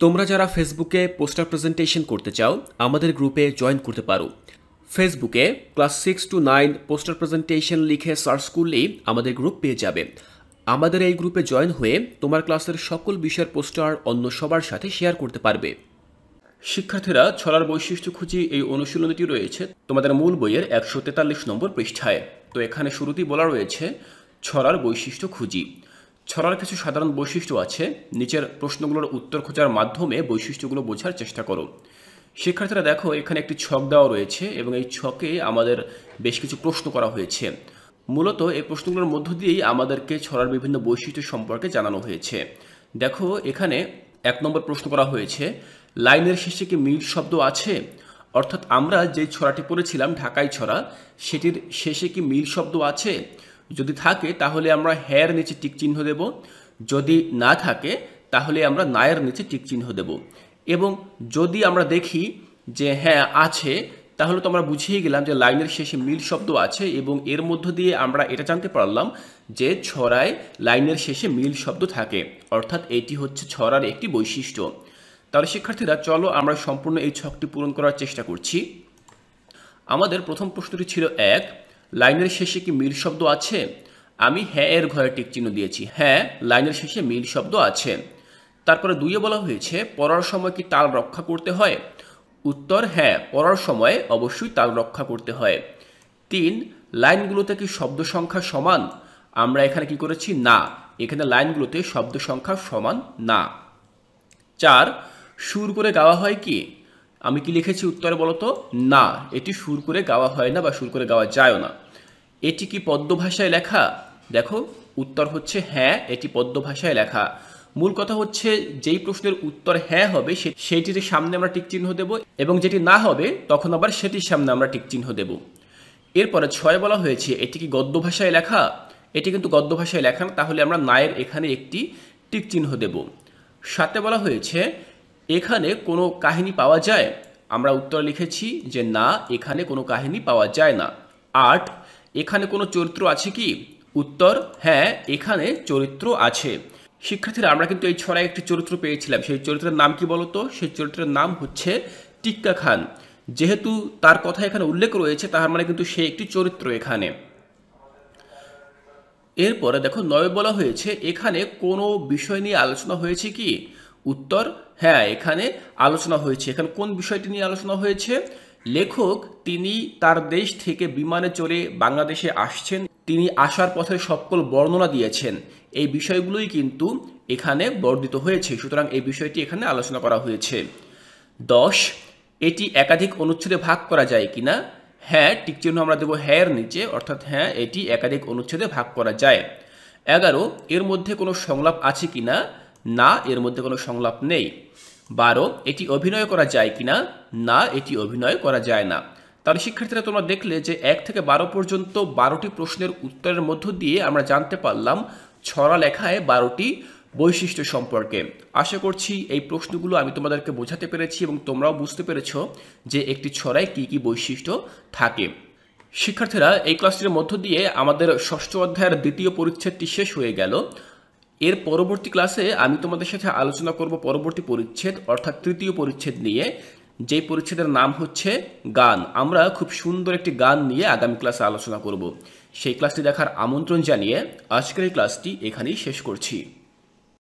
তোমরা যারা ফেসবুকে পোস্টার প্রেজেন্টেশন করতে চাও আমাদের গ্রুপে জয়েন করতে পারো। ফেসবুকে ক্লাস 6 to 9 পোস্টার প্রেজেন্টেশন লিখে সার্চ করলেই আমাদের গ্রুপ পেয়ে যাবে। আমাদের এই গ্রুপে জয়েন হয়ে তোমার ক্লাসের সকল বিষয়ের পোস্টার অন্য সবার সাথে শেয়ার করতে পারবে। শিক্ষার্থীরা, ছড়ার বৈশিষ্ট্য খুঁজি এই অনুশীলনীটি রয়েছে তোমাদের মূল বইয়ের 143 নম্বর পৃষ্ঠায়। তো এখানে শুরুতেই বলা রয়েছে ছড়ার বৈশিষ্ট্য খুঁজি। ছড়ার কিছু সাধারণ বৈশিষ্ট্য আছে, নিচের প্রশ্নগুলোর উত্তর খোঁজার মাধ্যমে বৈশিষ্ট্যগুলো বোঝার চেষ্টা করো। শিক্ষার্থীরা দেখো, এখানে একটি ছক দেওয়া রয়েছে এবং এই ছকে আমাদের বেশ কিছু প্রশ্ন করা হয়েছে। মূলত এই প্রশ্নগুলোর মধ্য দিয়েই আমাদেরকে ছড়ার বিভিন্ন বৈশিষ্ট্য সম্পর্কে জানানো হয়েছে। দেখো, এখানে 1 নম্বর প্রশ্ন করা হয়েছে, লাইনের শেষে কি মিল শব্দ আছে? অর্থাৎ আমরা যে ছড়াটি পড়েছিলাম ঢাকাই ছড়া, সেটির শেষে কি মিল শব্দ আছে? যদি থাকে তাহলে আমরা হ্যার নিচে টিক চিহ্ন দেব, যদি না থাকে তাহলে আমরা নায়ের নিচে টিক চিহ্ন দেব। এবং যদি আমরা দেখি যে হ্যাঁ আছে, তাহলে তো আমরা বুঝিয়ে গেলাম যে লাইনের শেষে মিল শব্দ আছে এবং এর মধ্য দিয়ে আমরা এটা জানতে পারলাম যে ছড়ায় লাইনের শেষে মিল শব্দ থাকে, অর্থাৎ এটি হচ্ছে ছড়ার একটি বৈশিষ্ট্য। তাহলে শিক্ষার্থীরা, চলো আমরা সম্পূর্ণ এই ছকটি পূরণ করার চেষ্টা করছি। আমাদের প্রথম প্রশ্নটি ছিল 1, লাইনের শেষে কি মিল শব্দ আছে? আমি হ্যাঁ এর ঘরে টিক চিহ্ন দিয়েছি, হ্যাঁ লাইনের শেষে মিল শব্দ আছে। তারপরে 2-এ বলা হয়েছে, পড়ার সময় কি তাল রক্ষা করতে হয়? উত্তর হ্যাঁ, পড়ার সময় অবশ্যই তাল রক্ষা করতে হয়। 3, লাইনগুলোতে কি শব্দ সংখ্যা সমান? আমরা এখানে কি করেছি? না, এখানে লাইনগুলোতে শব্দ সংখ্যা সমান না। 4, সুর করে গাওয়া হয় কি? আমি কি লিখেছি উত্তরে বলো তো? না, এটি সুর করে গাওয়া হয় না বা সুর করে গাওয়া যায়ও না। এটি কি পদ্য ভাষায় লেখা? দেখো, উত্তর হচ্ছে হ্যাঁ, এটি পদ্য ভাষায় লেখা। মূল কথা হচ্ছে, যেই প্রশ্নের উত্তর হ্যাঁ হবে সেইটির সামনে আমরা টিক চিহ্ন দেব এবং যেটি না হবে তখন আবার সেটির সামনে আমরা টিক চিহ্ন দেব। এরপরে 6 বলা হয়েছে, এটি কি গদ্য ভাষায় লেখা? এটি কিন্তু গদ্য ভাষায় লেখা না, তাহলে আমরা নায়ের এখানে একটি টিক চিহ্ন দেব। 7 বলা হয়েছে, এখানে কোনো কাহিনী পাওয়া যায়? আমরা উত্তর লিখেছি যে না, এখানে কোনো কাহিনী পাওয়া যায় না। 8, এখানে কোনো চরিত্র আছে কি? উত্তর হ্যাঁ, এখানে চরিত্র আছে। শিক্ষার্থীরা, আমরা কিন্তু এই ছড়ায় একটি চরিত্র পেয়েছিলাম, সেই চরিত্রের নাম কি বলতো? সেই চরিত্রের নাম হচ্ছে টিক্কা খান। যেহেতু তার কথা এখানে উল্লেখ রয়েছে, তার মানে কিন্তু সে একটি চরিত্র এখানে। এরপরে দেখো, 9 বলা হয়েছে, এখানে কোনো বিষয় নিয়ে আলোচনা হয়েছে কি? উত্তর হ্যাঁ, এখানে আলোচনা হয়েছে। এখানে কোন বিষয়টি নিয়ে আলোচনা হয়েছে? লেখক তিনি তার দেশ থেকে বিমানে চড়ে বাংলাদেশে আসছেন, তিনি আসার পথের সকল বর্ণনা দিয়েছেন। এই বিষয়গুলোই কিন্তু এখানে বর্ণিত হয়েছে, সুতরাং এই বিষয়টি এখানে আলোচনা করা হয়েছে। 10, এটি একাধিক অনুচ্ছেদে ভাগ করা যায় কিনা? হ্যাঁ, টিক চিহ্ন আমরা দেবো হ্যাঁ এর নিচে, অর্থাৎ হ্যাঁ, এটি একাধিক অনুচ্ছেদে ভাগ করা যায়। 11, এর মধ্যে কোনো সংলাপ আছে কিনা? না, এর মধ্যে কোনো সংলাপ নেই। 12, এটি অভিনয় করা যায় কিনা? না, এটি অভিনয় করা যায় না। তাহলে শিক্ষার্থীরা, তোমরা দেখলে যে 1 থেকে 12 পর্যন্ত 12টি প্রশ্নের উত্তরের মধ্য দিয়ে আমরা জানতে পারলাম ছড়া লেখায় 12টি বৈশিষ্ট্য সম্পর্কে। আশা করছি এই প্রশ্নগুলো আমি তোমাদেরকে বোঝাতে পেরেছি এবং তোমরাও বুঝতে পেরেছ যে একটি ছড়ায় কি কি বৈশিষ্ট্য থাকে। শিক্ষার্থীরা, এই ক্লাসটির মধ্য দিয়ে আমাদের 6ষ্ঠ অধ্যায়ের 2য় পরিচ্ছেদটি শেষ হয়ে গেল। এর পরবর্তী ক্লাসে আমি তোমাদের সাথে আলোচনা করব পরবর্তী পরিচ্ছেদ, অর্থাৎ 3য় পরিচ্ছেদ নিয়ে, যেই পরিচ্ছেদের নাম হচ্ছে গান। আমরা খুব সুন্দর একটি গান নিয়ে আগামী ক্লাসে আলোচনা করব। সেই ক্লাসটি দেখার আমন্ত্রণ জানিয়ে আজকের এই ক্লাসটি এখানেই শেষ করছি।